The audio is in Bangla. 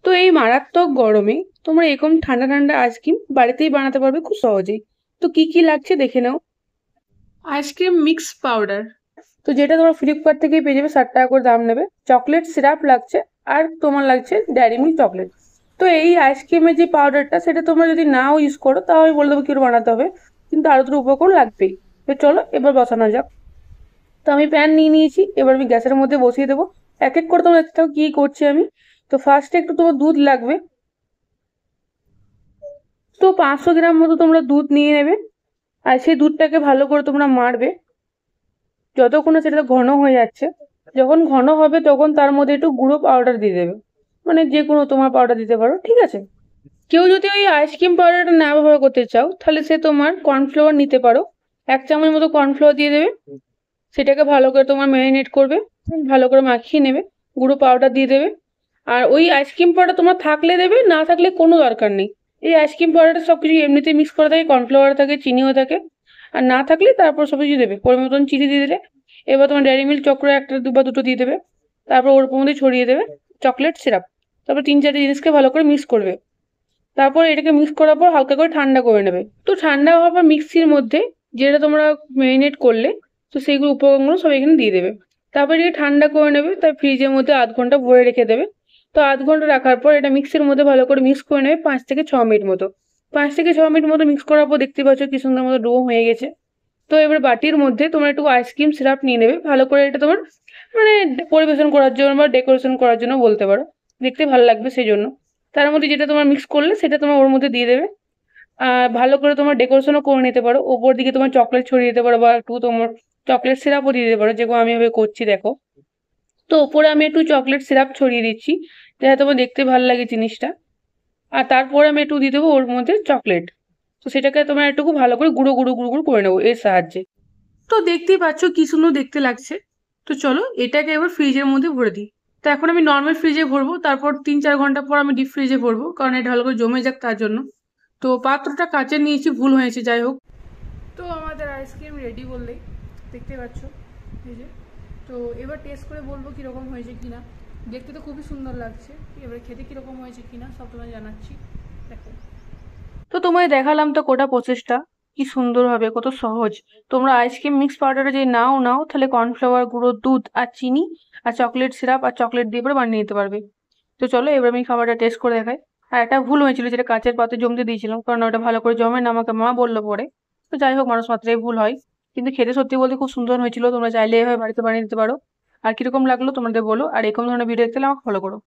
তো এই মারাত্মক গরমে তোমরা এরকম ঠান্ডা ঠান্ডা আইসক্রিম বাড়িতেই বানাতে পারবে খুব সহজেই। তো কি কি লাগছে দেখে নাও। আইসক্রিম মিক্স পাউডার, তো যেটা তোমরা ফ্লিপকার্ট থেকেই পেয়ে যাবে, 60 টাকা করে দাম নেবে। চকলেট সিরাপ লাগছে, আর তোমার লাগছে ডেয়ারি মিল্ক চকলেট। তো এই আইসক্রিমের যে পাউডারটা সেটা তোমরা যদি নাও ইউজ করো তাও আমি বলে দেবো কি করে বানাতে হবে, কিন্তু আরো দুটো উপকরণ লাগবেই। তো চলো এবার বসানো যাক। তো আমি প্যান নিয়ে নিয়েছি, এবার আমি গ্যাসের মধ্যে বসিয়ে দেবো। এক এক করে তোমরা দেখতে থাকো কি করছি আমি। তো ফার্স্টে একটু তোমার দুধ লাগবে, তো 500 গ্রাম মতো তোমরা দুধ নিয়ে নেবে। আর সেই দুধটাকে ভালো করে তোমরা মারবে যতক্ষণ না সেটা ঘন হয়ে যাচ্ছে। যখন ঘন হবে তখন তার মধ্যে একটু গুঁড়ো পাউডার দিয়ে দেবে, মানে যে কোনো তোমার পাউডার দিতে পারো, ঠিক আছে। কেউ যদি ওই আইসক্রিম পাউডারটা না ব্যবহার করতে চাও তাহলে সে তোমার কর্নফ্লাওয়ার নিতে পারো। 1 চামচ মতো কর্নফ্লাওয়ার দিয়ে দেবে, সেটাকে ভালো করে তোমার ম্যারিনেট করবে, ভালো করে মাখিয়ে নেবে, গুঁড়ো পাউডার দিয়ে দেবে। আর ওই আইসক্রিম পাউডার তোমার থাকলে দেবে, না থাকলে কোনো দরকার নেই। এই আইসক্রিম পাউডারটা সবকিছু এমনিতেই মিক্স করা থাকে, কর্নফ্লাওয়ার থাকে, চিনিও থাকে। আর না থাকলে তারপর সব কিছু দেবে, পরিমাণ মতন চিনি দিয়ে দিলে। এবার তোমার ডেয়ারি মিল্ক চকোর একটা বা দুটো দিয়ে দেবে। তারপর ওর মধ্যে ছড়িয়ে দেবে চকলেট সিরাপ। তারপর 3-4টে জিনিসকে ভালো করে মিক্স করবে। তারপর এটাকে মিক্স করার পর হালকা করে ঠান্ডা করে নেবে। তো ঠান্ডা হওয়ার পর মিক্সির মধ্যে যেটা তোমরা ম্যারিনেট করলে, তো সেইগুলো উপকরণগুলো সব এখানে দিয়ে দেবে। তারপর এটাকে ঠান্ডা করে নেবে, তার ফ্রিজের মধ্যে 0.5 ঘন্টা ভরে রেখে দেবে। তো 0.5 ঘন্টা রাখার পর এটা মিক্সির মধ্যে ভালো করে মিক্স করে নেবে 5 থেকে 6 মিনিট মতো। 5 থেকে 6 মিনিট মতো মিক্স করার পর দেখতে পাচ্ছ কি সুন্দর মতো ডো হয়ে গেছে। তো এবার বাটির মধ্যে তোমরা একটু আইসক্রিম সিরাপ নিয়ে নেবে, ভালো করে এটা তোমার মানে পরিবেশন করার জন্য বা ডেকোরেশন করার জন্য বলতে পারো, দেখতে ভালো লাগবে সেই জন্য। তার মধ্যে যেটা তোমার মিক্স করলে সেটা তোমার ওর মধ্যে দিয়ে দেবে। আর ভালো করে তোমার ডেকোরেশনও করে নিতে পারো, ওপর দিকে তোমার চকলেট ছড়িয়ে দিতে পারো বা একটু তোমার চকলেট সিরাপও দিয়ে দিতে পারো, যেগুলো আমি এভাবে করছি দেখো। তো ওপরে আমি একটু চকলেট সিরাপ ছড়িয়ে দিচ্ছি যাতে তোমার দেখতে ভালো লাগে জিনিসটা। আর তারপরে আমি একটু দিয়ে দেবো ওর মধ্যে চকলেট। তো সেটাকে তোমার একটু ভালো করে গুঁড়ো গুঁড়ো গুঁড়ো গুঁড়ো করে নেবো এর সাহায্যে। তো দেখতেই পাচ্ছ কি সুন্দর দেখতে লাগছে। তো চলো এটাকে এবার ফ্রিজের মধ্যে ভরে দিই। তো এখন আমি নর্মাল ফ্রিজে ভরবো, তারপর 3-4 ঘন্টা পর আমি ডিপ ফ্রিজে ভরবো, কারণ এটা ভালো করে জমে যাক তার জন্য। তো পাত্রটা কাচের নিয়েছি, ভুল হয়েছে, যাই হোক। তো আমাদের আইসক্রিম রেডি বললেই, দেখতে পাচ্ছ এই যে। তো এবার টেস্ট করে বলবো কীরকম হয়েছে কিনা। দেখতে তো খুবই সুন্দর লাগছে, এবার খেতে কীরকম হয়েছে কিনা সব তোমায় জানাচ্ছি, দেখো। তো তোমায় দেখালাম তো কোটা প্রসেসটা, কি সুন্দর হবে, কত সহজ। তোমরা আইসক্রিম মিক্স পাউডারে যে নাও নাও তাহলে কর্নফ্লাওয়ার গুঁড়ো, দুধ আর চিনি আর চকলেট সিরাপ আর চকলেট দিয়ে পরে বানিয়ে নিতে পারবে। তো চলো এবার আমি খাবারটা টেস্ট করে দেখাই। আর একটা ভুল হয়েছিল, যেটা কাঁচের পাত্রে জমতে দিয়েছিলাম, কারণ ওটা ভালো করে জমে না, আমাকে মা বললো পরে। তো যাই হোক, মানুষ মাত্রাই ভুল হয়। কিন্তু খেতে সত্যি বলতে খুব সুন্দর হয়েছিল, তোমরা চাইলে এভাবে বাড়িতে বানিয়ে নিতে পারো। আর কিরকম লাগলো তোমাদের বলো, আর এরকম ধরনের ভিডিও দেখতে হলে আমাকে ফলো করো।